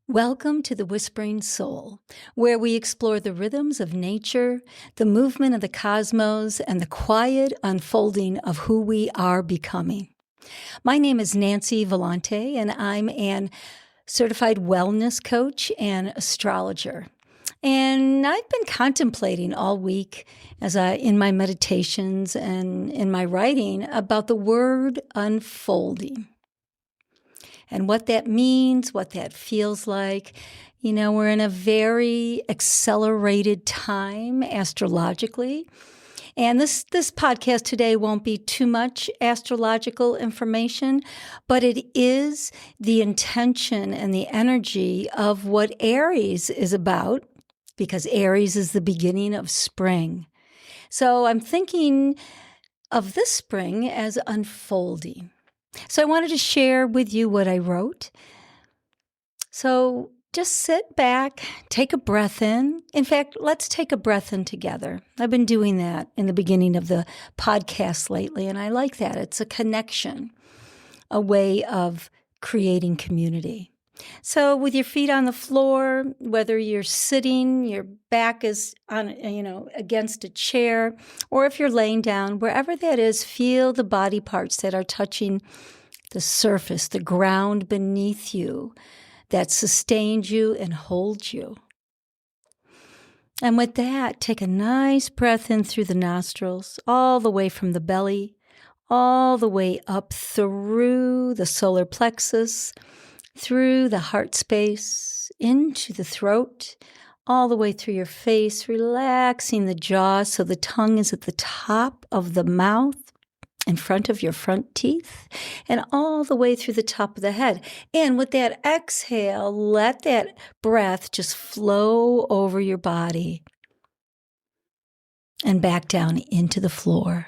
Welcome to the Whispering Soul, where we explore the rhythms of nature, the movement of the cosmos, and the quiet unfolding of who we are becoming. My name is Nancy Vellante, and I'm an certified wellness coach and astrologer. And I've been contemplating all week in my meditations and in my writing about the word unfolding. And what that means, what that feels like. You know, we're in a very accelerated time astrologically. And this podcast today won't be too much astrological information, but it is the intention and the energy of what Aries is about, because Aries is the beginning of spring. So I'm thinking of this spring as unfolding. So I wanted to share with you what I wrote. So just sit back, take a breath in. In fact, let's take a breath in together. I've been doing that in the beginning of the podcast lately, and I like that. It's a connection, a way of creating community. So with your feet on the floor, whether you're sitting, your back is on, against a chair, or if you're laying down, wherever that is, feel the body parts that are touching the surface, the ground beneath you that sustains you and holds you. And with that, take a nice breath in through the nostrils, all the way from the belly, all the way up through the solar plexus, through the heart space, into the throat, all the way through your face, relaxing the jaw so the tongue is at the top of the mouth, in front of your front teeth, and all the way through the top of the head. And with that exhale, let that breath just flow over your body and back down into the floor.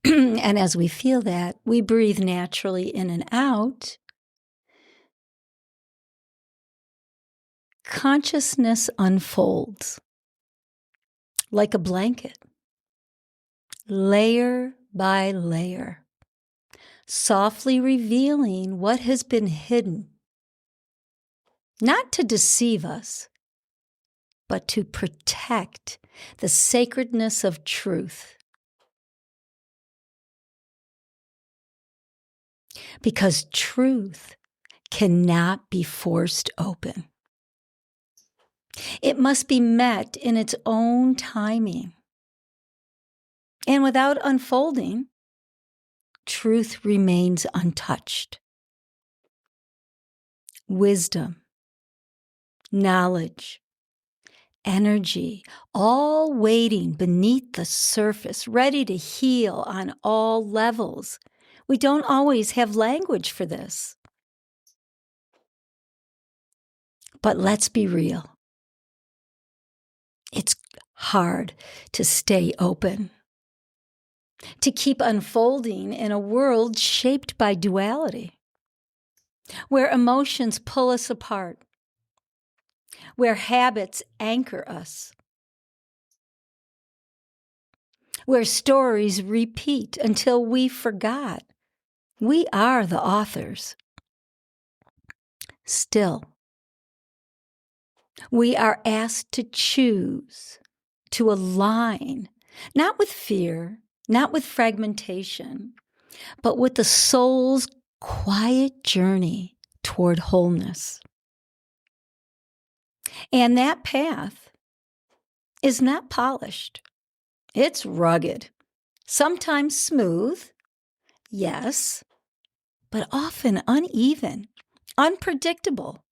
And as we feel that, we breathe naturally in and out. Consciousness unfolds like a blanket, layer by layer, softly revealing what has been hidden, not to deceive us, but to protect the sacredness of truth. Because truth cannot be forced open. It must be met in its own timing. And without unfolding, truth remains untouched. Wisdom, knowledge, energy, all waiting beneath the surface, ready to heal on all levels. We don't always have language for this. But let's be real. It's hard to stay open, to keep unfolding in a world shaped by duality, where emotions pull us apart, where habits anchor us, where stories repeat until we forgot we are the authors. Still, we are asked to choose, to align, not with fear, not with fragmentation, but with the soul's quiet journey toward wholeness. And that path is not polished. It's rugged, sometimes smooth, yes, but often uneven, unpredictable,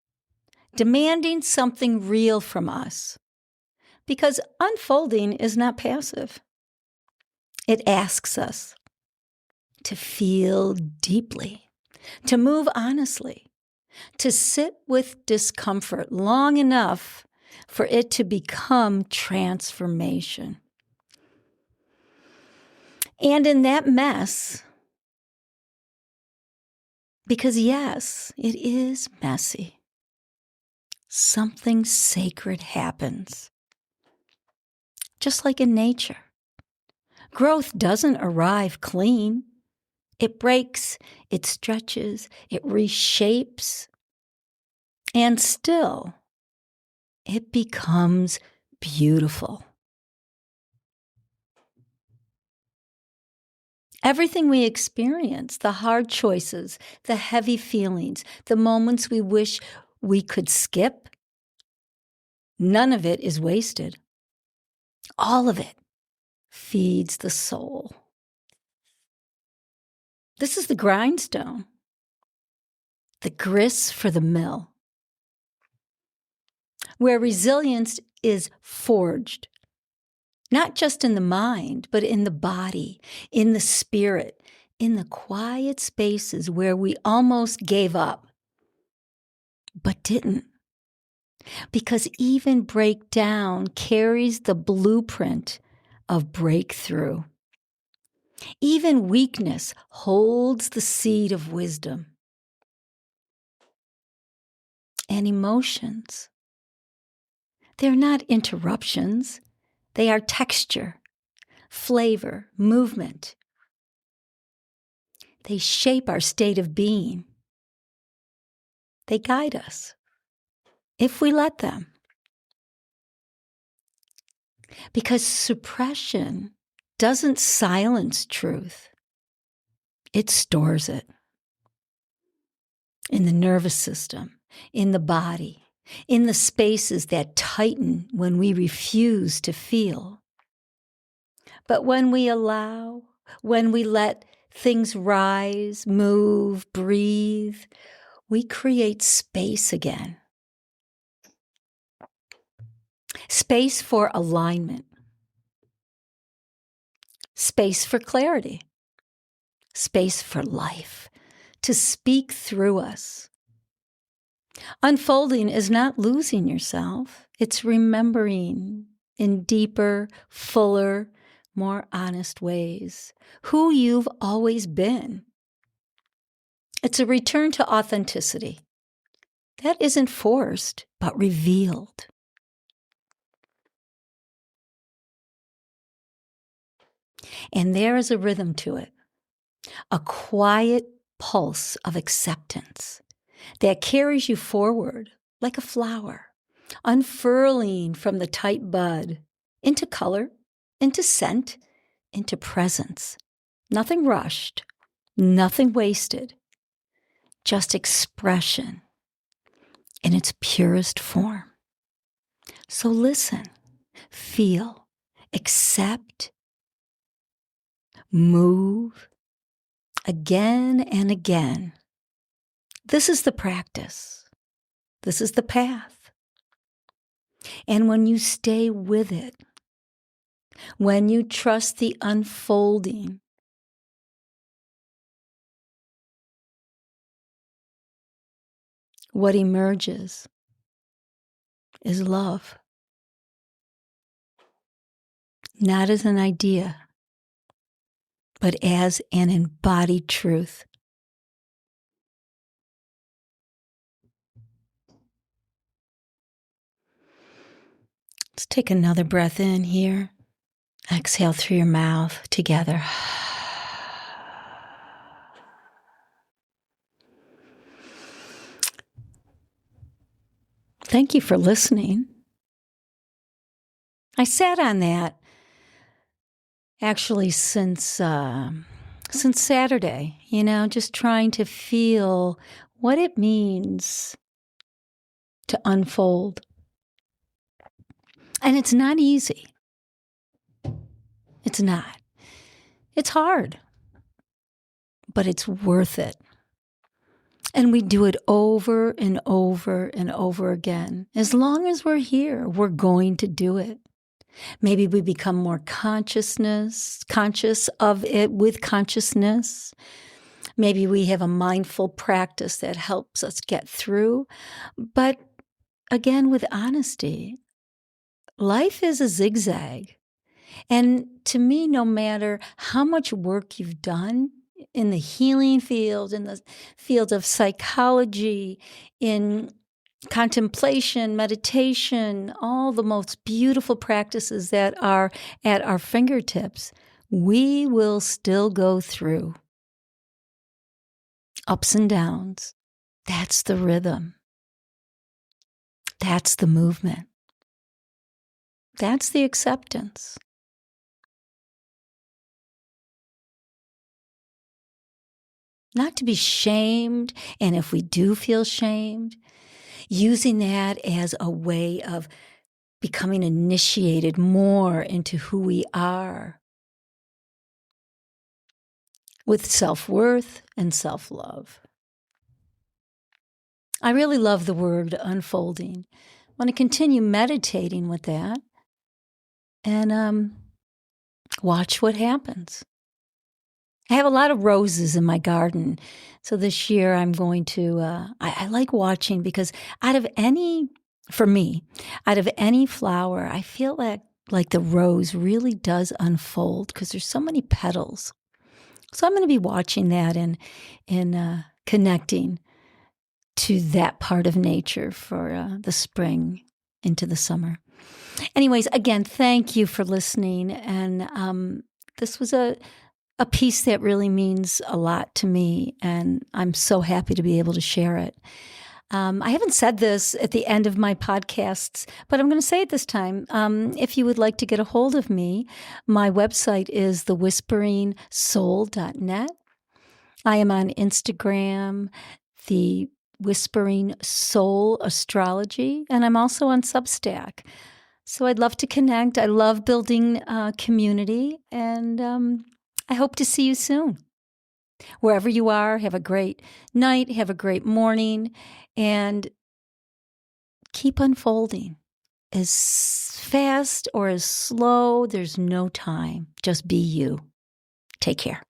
demanding something real from us. Because unfolding is not passive. It asks us to feel deeply, to move honestly, to sit with discomfort long enough for it to become transformation. And in that mess, because yes, it is messy, something sacred happens. Just like in nature. Growth doesn't arrive clean. It breaks, it stretches, it reshapes, and still it becomes beautiful. Everything we experience, the hard choices, the heavy feelings, the moments we wish we could skip, none of it is wasted. All of it feeds the soul. This is the grindstone, the grist for the mill, where resilience is forged, not just in the mind, but in the body, in the spirit, in the quiet spaces where we almost gave up, but didn't. Because even breakdown carries the blueprint of breakthrough. Even weakness holds the seed of wisdom. And emotions, they're not interruptions. They are texture, flavor, movement. They shape our state of being. They guide us, if we let them. Because suppression doesn't silence truth. It stores it in the nervous system, in the body, in the spaces that tighten when we refuse to feel. But when we allow, when we let things rise, move, breathe, we create space again. Space for alignment. Space for clarity. Space for life to speak through us. Unfolding is not losing yourself. It's remembering in deeper, fuller, more honest ways who you've always been. It's a return to authenticity. That isn't forced, but revealed. And there is a rhythm to it, a quiet pulse of acceptance that carries you forward like a flower, unfurling from the tight bud into color, into scent, into presence. Nothing rushed, nothing wasted, just expression in its purest form. So listen, feel, accept, move again and again. This is the practice. This is the path. And when you stay with it, when you trust the unfolding, what emerges is love. Not as an idea, but as an embodied truth. Let's take another breath in here. Exhale through your mouth together. Thank you for listening. I sat on that actually since Saturday, just trying to feel what it means to unfold. And it's not easy. It's not. It's hard. But it's worth it. And we do it over and over and over again. As long as we're here, we're going to do it. Maybe we become more conscious of it with consciousness. Maybe we have a mindful practice that helps us get through. But again, with honesty, life is a zigzag. And to me, no matter how much work you've done in the healing field, in the field of psychology, in contemplation, meditation, all the most beautiful practices that are at our fingertips, we will still go through. ups and downs. That's the rhythm. That's the movement. That's the acceptance. Not to be shamed, and if we do feel shamed, using that as a way of becoming initiated more into who we are with self-worth and self-love. I really love the word unfolding. I want to continue meditating with that and watch what happens. I have a lot of roses in my garden. So this year I'm going to, I like watching because for me, out of any flower, I feel like the rose really does unfold because there's so many petals. So I'm going to be watching that and connecting to that part of nature for the spring into the summer. Anyways, again, thank you for listening. And this was a piece that really means a lot to me, and I'm so happy to be able to share it. I haven't said this at the end of my podcasts, but I'm going to say it this time. If you would like to get a hold of me, my website is thewhisperingsoul.net. I am on Instagram, the Whispering Soul Astrology, and I'm also on Substack. So I'd love to connect. I love building community, and I hope to see you soon. Wherever you are, have a great night, have a great morning, and keep unfolding. As fast or as slow, there's no time. Just be you. Take care.